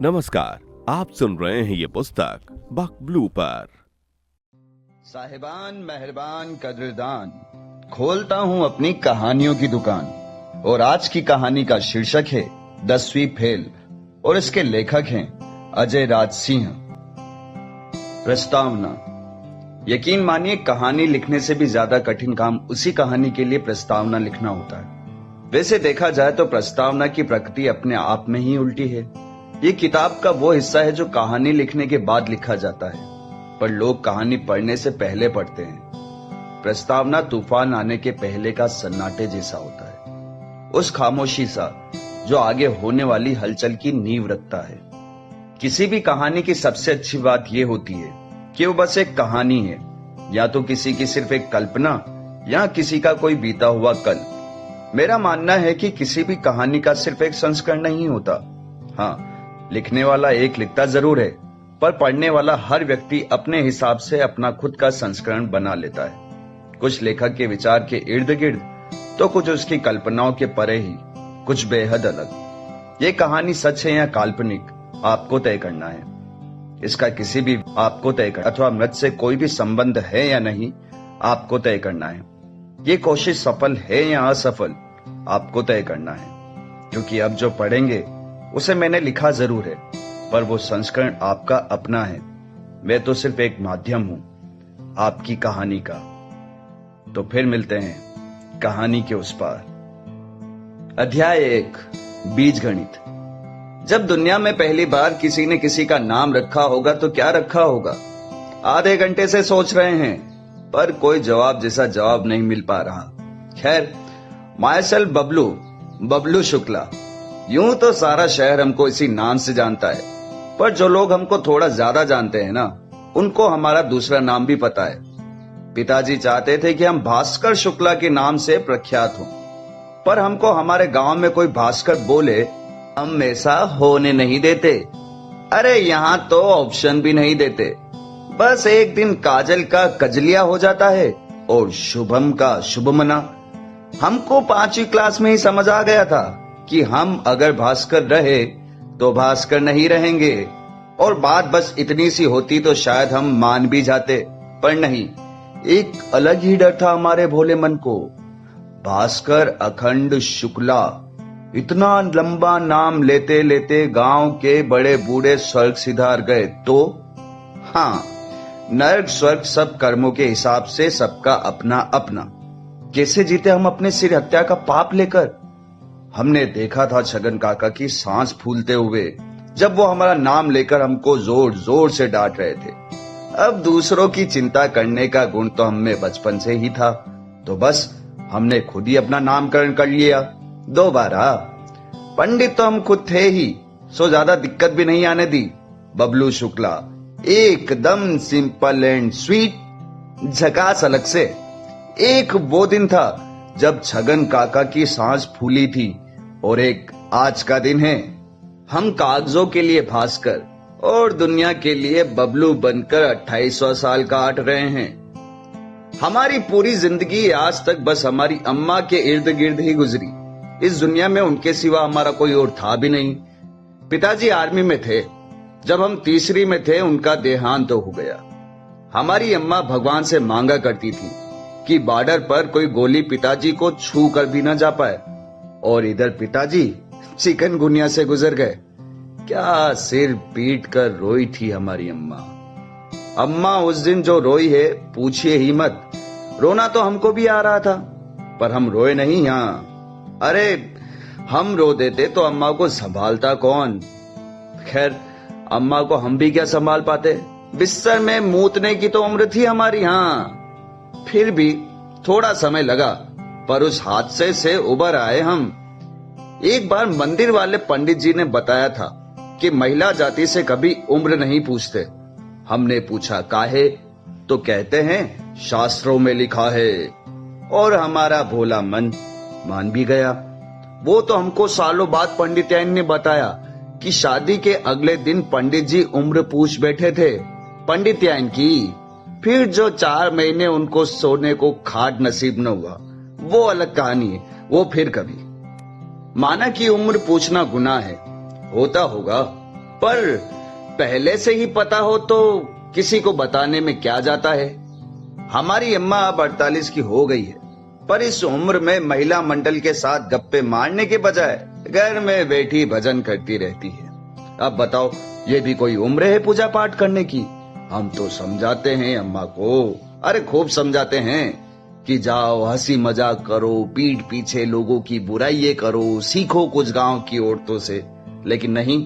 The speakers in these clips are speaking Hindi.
नमस्कार, आप सुन रहे हैं ये पुस्तक बक ब्लू पर। साहिबान मेहरबान कदरदान, खोलता हूँ अपनी कहानियों की दुकान। और आज की कहानी का शीर्षक है 10वीं फेल और इसके लेखक हैं अजय राज सिंह। प्रस्तावना। यकीन मानिए, कहानी लिखने से भी ज्यादा कठिन काम उसी कहानी के लिए प्रस्तावना लिखना होता है। वैसे देखा जाए तो प्रस्तावना की प्रकृति अपने आप में ही उल्टी है। ये किताब का वो हिस्सा है जो कहानी लिखने के बाद लिखा जाता है, पर लोग कहानी पढ़ने से पहले पढ़ते हैं। प्रस्तावना तूफान आने के पहले का सन्नाटे जैसा होता है, उस खामोशी सा जो आगे होने वाली हलचल की नींव रखता है। किसी भी कहानी की सबसे अच्छी बात यह होती है कि वो बस एक कहानी है, या तो किसी की सिर्फ एक कल्पना या किसी का कोई बीता हुआ कल। मेरा मानना है कि किसी भी कहानी का सिर्फ एक संस्करण नहीं होता। हाँ, लिखने वाला एक लिखता जरूर है, पर पढ़ने वाला हर व्यक्ति अपने हिसाब से अपना खुद का संस्करण बना लेता है। कुछ लेखक के विचार के इर्द गिर्द, तो कुछ उसकी कल्पनाओं के परे ही, कुछ बेहद अलग। ये कहानी सच है या काल्पनिक, आपको तय करना है। इसका किसी भी आपको तय करना अथवा मृत से कोई भी संबंध है या नहीं, आपको तय करना है। ये कोशिश सफल है या असफल, आपको तय करना है। क्योंकि अब जो पढ़ेंगे उसे मैंने लिखा जरूर है, पर वो संस्करण आपका अपना है। मैं तो सिर्फ एक माध्यम हूं आपकी कहानी का। तो फिर मिलते हैं कहानी के उस पार। अध्याय 1, बीज गणित। जब दुनिया में पहली बार किसी ने किसी का नाम रखा होगा तो क्या रखा होगा? आधे घंटे से सोच रहे हैं, पर कोई जवाब जैसा जवाब नहीं मिल पा रहा। खैर, मायसल बबलू शुक्ला। यूं तो सारा शहर हमको इसी नाम से जानता है, पर जो लोग हमको थोड़ा ज्यादा जानते हैं ना, उनको हमारा दूसरा नाम भी पता है। पिताजी चाहते थे कि हम भास्कर शुक्ला के नाम से प्रख्यात हों, पर हमको हमारे गांव में कोई भास्कर बोले हम ऐसा होने नहीं देते। अरे यहाँ तो ऑप्शन भी नहीं देते। बस एक दिन काजल का कजलिया हो जाता है और शुभम का शुभमना। हमको 5वीं क्लास में ही समझ आ गया था कि हम अगर भास्कर रहे तो भास्कर नहीं रहेंगे, और बात बस इतनी सी होती तो शायद हम मान भी जाते, पर नहीं। एक अलग ही डर था हमारे भोले मन को। भास्कर अखंड शुक्ला, इतना लंबा नाम लेते लेते गांव के बड़े बूढ़े स्वर्ग सिधार गए तो? हाँ, नर्क स्वर्ग सब कर्मों के हिसाब से सबका अपना अपना। कैसे जीते हम अपने सिर हत्या का पाप लेकर? हमने देखा था छगन काका की सांस फूलते हुए, जब वो हमारा नाम लेकर हमको जोर जोर से डांट रहे थे। अब दूसरों की चिंता करने का गुण तो हमें बचपन से ही था, तो बस हमने खुद ही अपना नामकरण कर लिया दोबारा। पंडित तो हम खुद थे ही, सो ज्यादा दिक्कत भी नहीं आने दी। बबलू शुक्ला, एकदम सिंपल एंड स्वीट, झकास अलग से। एक वो दिन था जब छगन काका की सांस फूली थी, और एक आज का दिन है। हम कागजों के लिए भास्कर और दुनिया के लिए बबलू बनकर 2800 साल काट रहे हैं। हमारी पूरी जिंदगी आज तक बस हमारी अम्मा के इर्द गिर्द ही गुजरी। इस दुनिया में उनके सिवा हमारा कोई और था भी नहीं। पिताजी आर्मी में थे। जब हम तीसरी में थे उनका देहांत हो गया। हमारी अम्मा भगवान से मांगा करती थी कि बॉर्डर पर कोई गोली पिताजी को छू कर भी न जा पाए, और इधर पिताजी चिकनगुनिया से गुजर गए। क्या सिर पीट कर रोई थी हमारी अम्मा। अम्मा उस दिन जो रोई है पूछिए ही मत। रोना तो हमको भी आ रहा था, पर हम रोए नहीं। यहाँ अरे हम रो देते तो अम्मा को संभालता कौन? खैर, अम्मा को हम भी क्या संभाल पाते। बिस्तर में मूतने की तो उम्र थी हमारी। हाँ, फिर भी थोड़ा समय लगा, पर उस हादसे से उबर आए हम। एक बार मंदिर वाले पंडित जी ने बताया था कि महिला जाति से कभी उम्र नहीं पूछते। हमने पूछा काहे? तो कहते हैं शास्त्रों में लिखा है, और हमारा भोला मन मान भी गया। वो तो हमको सालों बाद पंडिताइन ने बताया कि शादी के अगले दिन पंडित जी उम्र पूछ बैठे थे पंडिताइन की। फिर जो 4 महीने उनको सोने को खाट नसीब न हुआ, वो अलग कहानी है, वो फिर कभी। माना कि उम्र पूछना गुनाह है, होता होगा, पर पहले से ही पता हो तो किसी को बताने में क्या जाता है। हमारी अम्मा अब 48 की हो गई है, पर इस उम्र में महिला मंडल के साथ गप्पे मारने के बजाय घर में बैठी भजन करती रहती है। अब बताओ, ये भी कोई उम्र है पूजा पाठ करने की? हम तो समझाते हैं अम्मा को, अरे खूब समझाते हैं कि जाओ हंसी मजाक करो, पीठ पीछे लोगों की बुराइयां करो, सीखो कुछ गांव की औरतों से। लेकिन नहीं,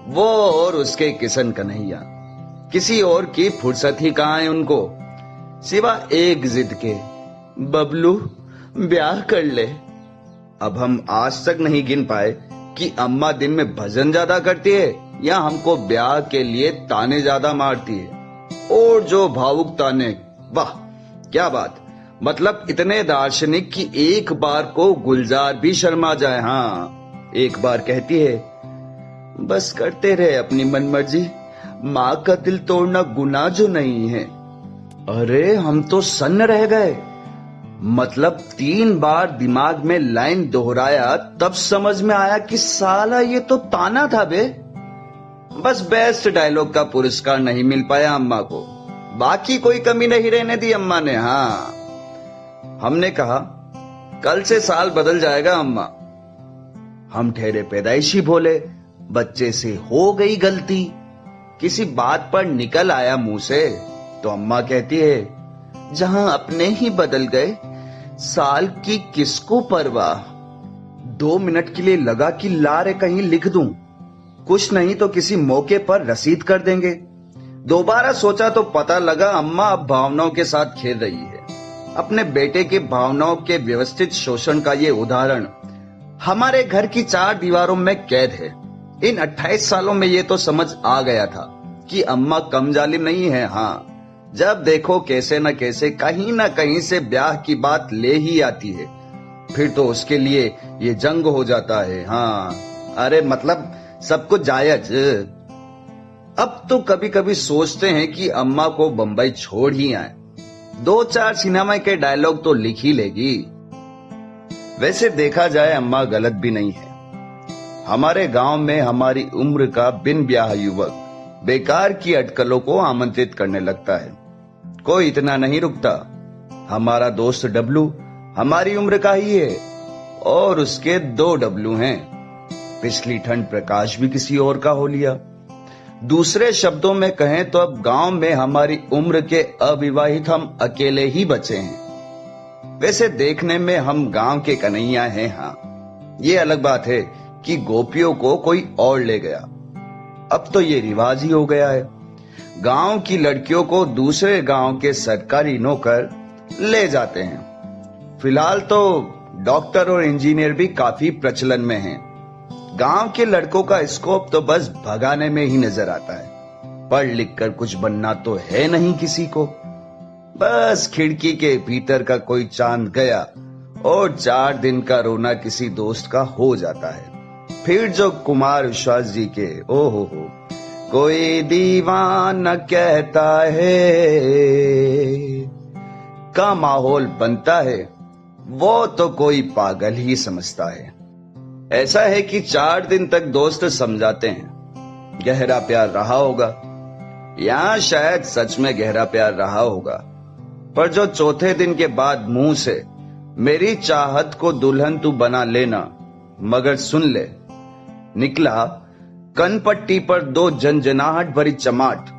वो और उसके किशन कन्हैया, किसी और की फुर्सत ही कहाँ है उनको, सिवा एक जिद के, बबलू ब्याह कर ले। अब हम आज तक नहीं गिन पाए कि अम्मा दिन में भजन ज्यादा करती है या हमको ब्याह के लिए ताने ज्यादा मारती है। और जो भावुक ताने, वाह क्या बात, मतलब इतने दार्शनिक कि एक बार को गुलजार भी शर्मा जाए। हाँ, एक बार कहती है, बस करते रहे अपनी मनमर्जी, माँ का दिल तोड़ना गुनाह जो नहीं है। अरे हम तो सन्न रह गए। मतलब 3 बार दिमाग में लाइन दोहराया तब समझ में आया कि साला ये तो ताना था बे। बस बेस्ट डायलॉग का पुरस्कार नहीं मिल पाया अम्मा को, बाकी कोई कमी नहीं रहने दी अम्मा ने। हाँ, हमने कहा कल से साल बदल जाएगा अम्मा। हम ठहरे पैदाइशी भोले, बच्चे से हो गई गलती, किसी बात पर निकल आया मुंह से तो अम्मा कहती है, जहां अपने ही बदल गए साल की किसको परवाह। 2 मिनट के लिए लगा कि लारे कहीं लिख दूं, कुछ नहीं तो किसी मौके पर रसीद कर देंगे। दोबारा सोचा तो पता लगा अम्मा अब भावनाओं के साथ खेल रही है। अपने बेटे की भावनाओं के व्यवस्थित शोषण का ये उदाहरण हमारे घर की 4 दीवारों में कैद है। इन 28 सालों में ये तो समझ आ गया था कि अम्मा कम जालिम नहीं है। हाँ, जब देखो कैसे न कैसे कहीं न कहीं से ब्याह की बात ले ही आती है, फिर तो उसके लिए ये जंग हो जाता है। हाँ, अरे मतलब सब कुछ जायज। अब तो कभी कभी सोचते हैं कि अम्मा को बंबई छोड़ ही आए, 2-4 सिनेमा के डायलॉग तो लिख ही लेगी। वैसे देखा जाए अम्मा गलत भी नहीं है। हमारे गांव में हमारी उम्र का बिन ब्याह युवक बेकार की अटकलों को आमंत्रित करने लगता है, कोई इतना नहीं रुकता। हमारा दोस्त डब्लू हमारी उम्र का ही है और उसके 2 डब्लू हैं। पिछली ठंड प्रकाश भी किसी और का हो लिया। दूसरे शब्दों में कहें तो अब गांव में हमारी उम्र के अविवाहित हम अकेले ही बचे हैं। वैसे देखने में हम गांव के कन्हैया हैं। हाँ, ये अलग बात है कि गोपियों को कोई और ले गया। अब तो ये रिवाज ही हो गया है, गांव की लड़कियों को दूसरे गांव के सरकारी नौकर ले जाते हैं। फिलहाल तो डॉक्टर और इंजीनियर भी काफी प्रचलन में हैं। गांव के लड़कों का स्कोप तो बस भगाने में ही नजर आता है। पढ़ लिख कर कुछ बनना तो है नहीं किसी को, बस खिड़की के भीतर का कोई चांद गया और 4 दिन का रोना किसी दोस्त का हो जाता है। फिर जो कुमार विश्वास जी के ओहो हो कोई दीवाना कहता है का माहौल बनता है, वो तो कोई पागल ही समझता है। ऐसा है कि 4 दिन तक दोस्त समझाते हैं गहरा प्यार रहा होगा, या शायद सच में गहरा प्यार रहा होगा, पर जो चौथे दिन के बाद मुंह से मेरी चाहत को दुल्हन तू बना लेना मगर सुन ले निकला, कनपट्टी पर 2 जनजनाहट भरी चमाट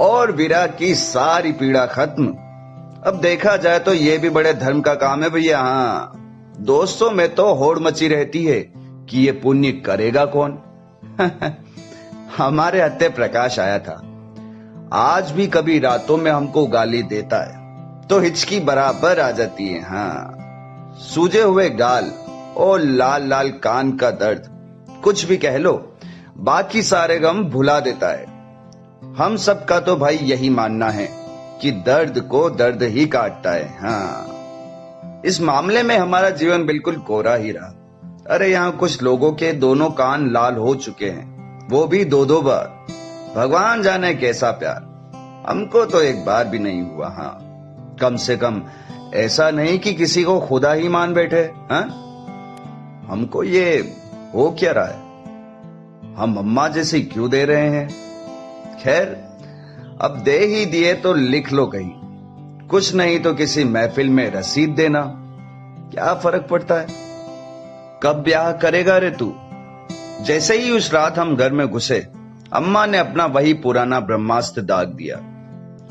और विरह की सारी पीड़ा खत्म। अब देखा जाए तो ये भी बड़े धर्म का काम है भैया। हाँ, दोस्तों में तो होड़ मची रहती है कि ये पुण्य करेगा कौन। हमारे हत्ते प्रकाश आया था, आज भी कभी रातों में हमको गाली देता है तो हिचकी बराबर आ जाती है। हाँ, सूजे हुए गाल और लाल लाल कान का दर्द, कुछ भी कह लो, बाकी सारे गम भुला देता है। हम सबका तो भाई यही मानना है कि दर्द को दर्द ही काटता है। हाँ, इस मामले में हमारा जीवन बिल्कुल कोरा ही रहा। अरे यहाँ कुछ लोगों के दोनों कान लाल हो चुके हैं, वो भी 2-2 बार। भगवान जाने कैसा प्यार, हमको तो एक बार भी नहीं हुआ। हाँ, कम से कम ऐसा नहीं कि किसी को खुदा ही मान बैठे। हाँ, हमको ये हो क्या रहा है? हम अम्मा जैसी क्यों दे रहे हैं? खैर, अब दे ही दिए तो लिख लो कहीं, कुछ नहीं तो किसी महफिल में रसीद देना, क्या फर्क पड़ता है? कब ब्याह करेगा रे तू? जैसे ही उस रात हम घर में घुसे, अम्मा ने अपना वही पुराना ब्रह्मास्त्र दाग दिया।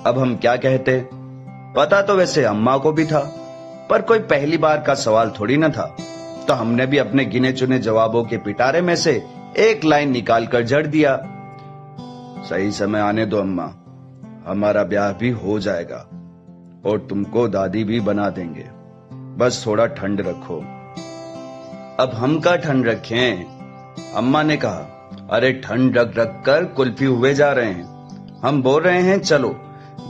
अब हम क्या कहते? पता तो वैसे अम्मा को भी था, पर कोई पहली बार का सवाल थोड़ी न था, तो हमने भी अपने गिने चुने जवाबों के पिटारे में से एक लाइन निकाल कर जड़ दिया। सही समय आने दो अम्मा, हमारा ब्याह भी हो जाएगा और तुमको दादी भी बना देंगे, बस थोड़ा ठंड रखो। अब हम का ठंड रखें? अम्मा ने कहा, अरे ठंड रख रख कर कुल्फी हुए जा रहे हैं। हम बोल रहे हैं चलो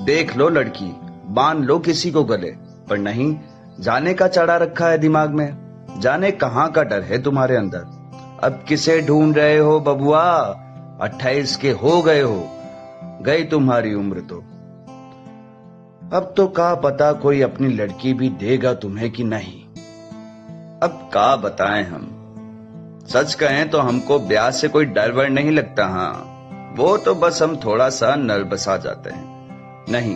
देख लो लड़की, बांध लो किसी को गले, पर नहीं, जाने का चढ़ा रखा है दिमाग में, जाने कहां का डर है तुम्हारे अंदर। अब किसे ढूंढ रहे हो बबुआ? 28 के हो गए हो, गई तुम्हारी उम्र तो। अब तो का पता कोई अपनी लड़की भी देगा तुम्हें कि नहीं। अब का बताएं हम? सच कहें तो हमको ब्याह से कोई डर वर नहीं लगता। हाँ, वो तो बस हम थोड़ा सा नर्वस आ जाते हैं। नहीं,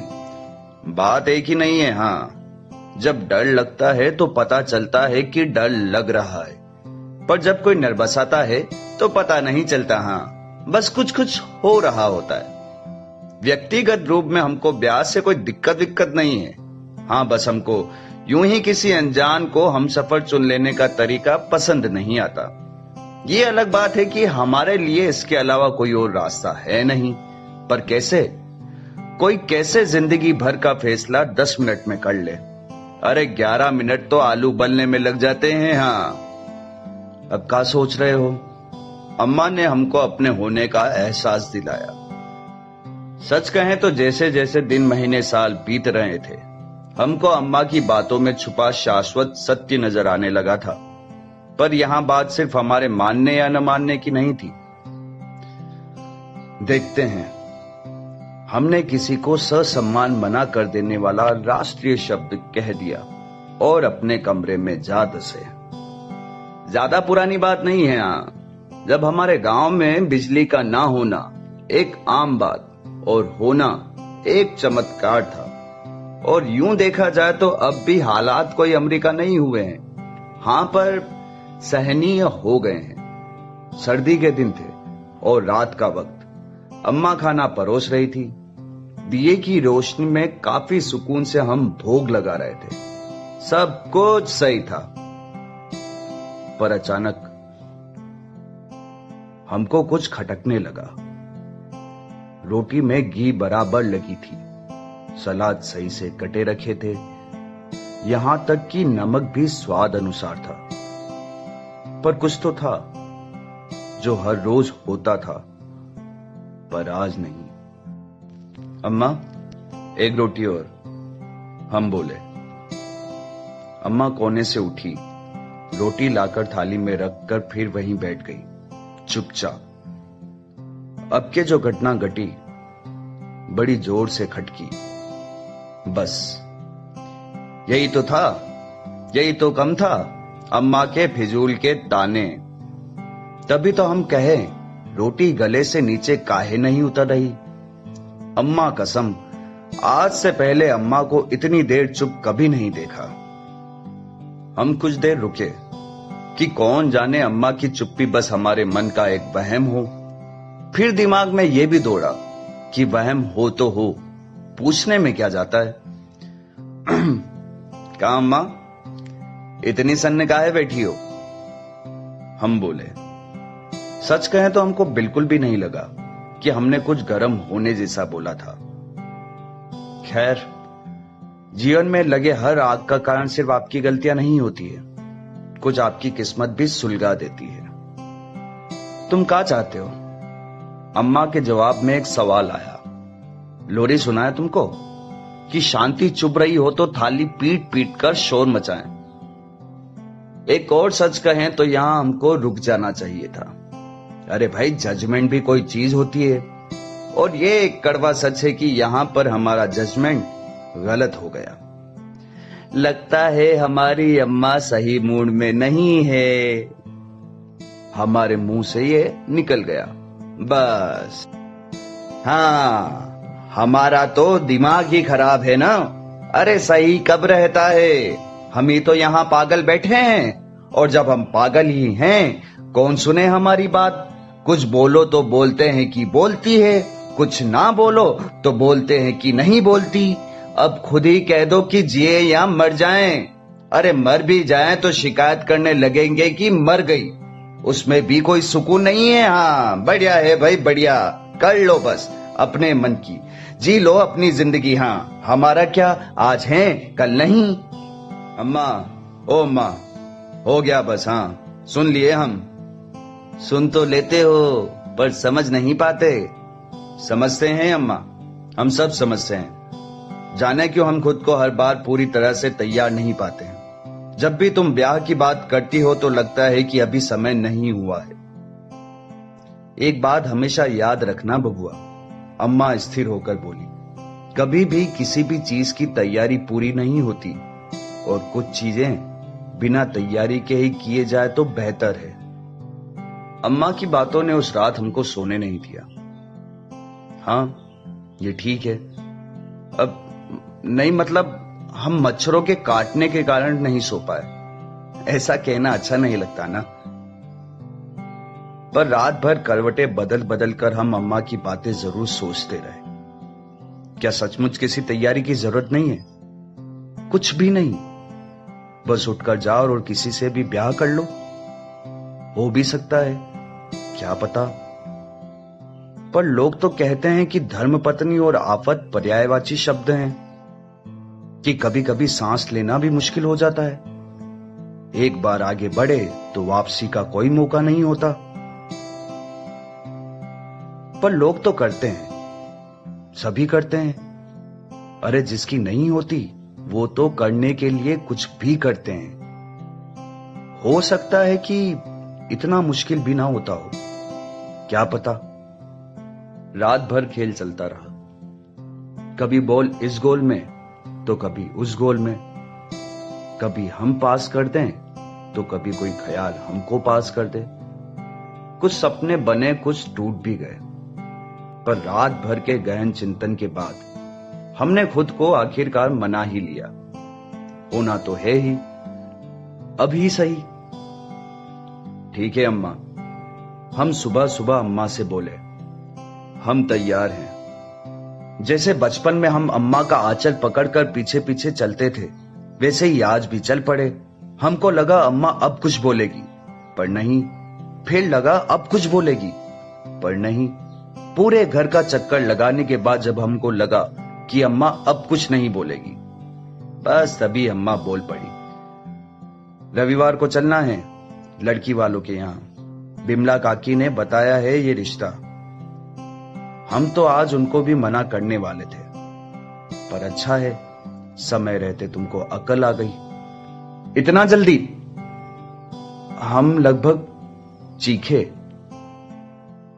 बात एक ही नहीं है। हाँ, जब डर लगता है तो पता चलता है कि डर लग रहा है, पर जब कोई नर्वस आता है तो पता नहीं चलता। हाँ, बस कुछ कुछ हो रहा होता है। व्यक्तिगत रूप में हमको ब्याह से कोई दिक्कत नहीं है। हाँ, बस हमको यूं ही किसी अनजान को हम सफर चुन लेने का तरीका पसंद नहीं आता। ये अलग बात है कि हमारे लिए इसके अलावा कोई और रास्ता है नहीं, पर कैसे? कोई कैसे जिंदगी भर का फैसला 10 मिनट में कर ले? अरे 11 मिनट तो आलू उबलने में लग जाते हैं। हाँ, अब क्या सोच रहे हो? अम्मा ने हमको अपने होने का एहसास दिलाया। सच कहें तो जैसे जैसे दिन महीने साल बीत रहे थे, हमको अम्मा की बातों में छुपा शाश्वत सत्य नजर आने लगा था। पर यहां बात सिर्फ हमारे मानने या न मानने की नहीं थी। देखते हैं, हमने किसी को ससम्मान मना कर देने वाला राष्ट्रीय शब्द कह दिया और अपने कमरे में जा दसे। ज्यादा पुरानी बात नहीं है। हाँ, जब हमारे गांव में बिजली का ना होना एक आम बात और होना एक चमत्कार था। और यूं देखा जाए तो अब भी हालात कोई अमेरिका नहीं हुए हैं। हाँ, पर सहनीय हो गए हैं। सर्दी के दिन थे और रात का वक्त। अम्मा खाना परोस रही थी। दिए की रोशनी में काफी सुकून से हम भोग लगा रहे थे। सब कुछ सही था, पर अचानक हमको कुछ खटकने लगा। रोटी में घी बराबर लगी थी, सलाद सही से कटे रखे थे, यहां तक कि नमक भी स्वाद अनुसार था। पर कुछ तो था जो हर रोज होता था, पर आज नहीं। अम्मा, एक रोटी और, हम बोले। अम्मा कोने से उठी, रोटी लाकर थाली में रखकर फिर वहीं बैठ गई, चुपचाप। अब के जो घटना घटी बड़ी जोर से खटकी। बस यही तो था, यही तो कम था, अम्मा के फिजूल के ताने। तभी तो हम कहे, रोटी गले से नीचे काहे नहीं उतर रही। अम्मा कसम, आज से पहले अम्मा को इतनी देर चुप कभी नहीं देखा। हम कुछ देर रुके कि कौन जाने अम्मा की चुप्पी बस हमारे मन का एक वहम हो। फिर दिमाग में यह भी दौड़ा कि वहम हो तो हो, पूछने में क्या जाता है। कहा अम्मा, इतनी सन्ने काहे बैठी हो? हम बोले। सच कहें तो हमको बिल्कुल भी नहीं लगा कि हमने कुछ गर्म होने जैसा बोला था। खैर, जीवन में लगे हर आग का कारण सिर्फ आपकी गलतियां नहीं होती है, कुछ आपकी किस्मत भी सुलगा देती है। तुम क्या चाहते हो? अम्मा के जवाब में एक सवाल आया। लोरी सुना है तुमको कि शांति चुप रही हो तो थाली पीट पीट कर शोर मचाएं। एक और सच कहें तो यहां हमको रुक जाना चाहिए था। अरे भाई, जजमेंट भी कोई चीज होती है, और ये एक कड़वा सच है कि यहां पर हमारा जजमेंट गलत हो गया। लगता है हमारी अम्मा सही मूड में नहीं है। हमारे मुंह से ये निकल गया, बस। हाँ, हमारा तो दिमाग ही खराब है ना। अरे सही कब रहता है? हम ही तो यहाँ पागल बैठे हैं, और जब हम पागल ही हैं, कौन सुने हमारी बात? कुछ बोलो तो बोलते हैं कि बोलती है, कुछ ना बोलो तो बोलते हैं कि नहीं बोलती। अब खुद ही कह दो कि जिए या मर जाएं। अरे मर भी जाएं तो शिकायत करने लगेंगे कि मर गई, उसमें भी कोई सुकून नहीं है। हाँ, बढ़िया है भाई, बढ़िया। कर लो बस अपने मन की, जी लो अपनी जिंदगी। हाँ, हमारा क्या, आज है कल नहीं। अम्मा, ओ अम्मा, हो गया बस। हाँ, सुन लिए हम। सुन तो लेते हो पर समझ नहीं पाते। समझते हैं अम्मा, हम सब समझते हैं। जाने क्यों हम खुद को हर बार पूरी तरह से तैयार नहीं पाते हैं। जब भी तुम ब्याह की बात करती हो तो लगता है कि अभी समय नहीं हुआ है। एक बात हमेशा याद रखना बबुआ, अम्मा स्थिर होकर बोली, कभी भी किसी भी चीज की तैयारी पूरी नहीं होती, और कुछ चीजें बिना तैयारी के ही किए जाए तो बेहतर है। अम्मा की बातों ने उस रात हमको सोने नहीं दिया। हाँ, ये ठीक है। अब नहीं, मतलब हम मच्छरों के काटने के कारण नहीं सो पाए, ऐसा कहना अच्छा नहीं लगता ना। पर रात भर करवटें बदल बदल कर हम अम्मा की बातें जरूर सोचते रहे। क्या सचमुच किसी तैयारी की जरूरत नहीं है? कुछ भी नहीं, बस उठकर जाओ और किसी से भी ब्याह कर लो। हो भी सकता है, क्या पता। पर लोग तो कहते हैं कि धर्मपत्नी और आफत पर्यायवाची शब्द हैं, कि कभी कभी सांस लेना भी मुश्किल हो जाता है। एक बार आगे बढ़े तो वापसी का कोई मौका नहीं होता। पर लोग तो करते हैं, सभी करते हैं। अरे जिसकी नहीं होती वो तो करने के लिए कुछ भी करते हैं। हो सकता है कि इतना मुश्किल भी ना होता हो, क्या पता। रात भर खेल चलता रहा, कभी बॉल इस गोल में तो कभी उस गोल में। कभी हम पास कर दें तो कभी कोई ख्याल हमको पास कर दे। कुछ सपने बने, कुछ टूट भी गए। पर रात भर के गहन चिंतन के बाद हमने खुद को आखिरकार मना ही लिया। होना तो है ही, अभी सही। ठीक है अम्मा, हम सुबह सुबह अम्मा से बोले, हम तैयार हैं। जैसे बचपन में हम अम्मा का आंचल पकड़कर पीछे पीछे चलते थे, वैसे ही आज भी चल पड़े। हमको लगा अम्मा अब कुछ बोलेगी, पर नहीं। फिर लगा अब कुछ बोलेगी, पर नहीं। पूरे घर का चक्कर लगाने के बाद जब हमको लगा कि अम्मा अब कुछ नहीं बोलेगी, बस तभी अम्मा बोल पड़ी। रविवार को चलना है लड़की वालों के यहाँ। बिमला काकी ने बताया है ये रिश्ता। हम तो आज उनको भी मना करने वाले थे, पर अच्छा है समय रहते तुमको अकल आ गई। इतना जल्दी? हम लगभग चीखे।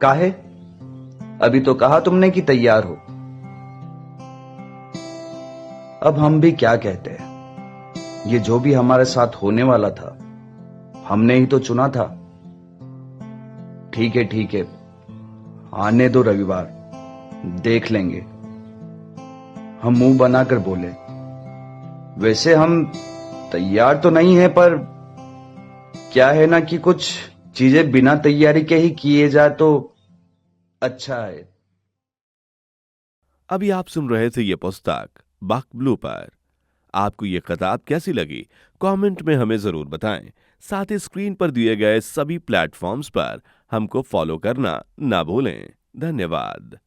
काहे? अभी तो कहा तुमने कि तैयार हो। अब हम भी क्या कहते हैं, ये जो भी हमारे साथ होने वाला था हमने ही तो चुना था। ठीक है ठीक है, आने दो रविवार, देख लेंगे। हम मुंह बनाकर बोले, वैसे हम तैयार तो नहीं है, पर क्या है ना कि कुछ चीजें बिना तैयारी के ही किए जाए तो अच्छा है। अभी आप सुन रहे थे ये पुस्तक बक ब्लू पर। आपको ये किताब कैसी लगी कमेंट में हमें जरूर बताएं। साथ ही स्क्रीन पर दिए गए सभी प्लेटफॉर्म्स पर हमको फॉलो करना ना भूलें। धन्यवाद।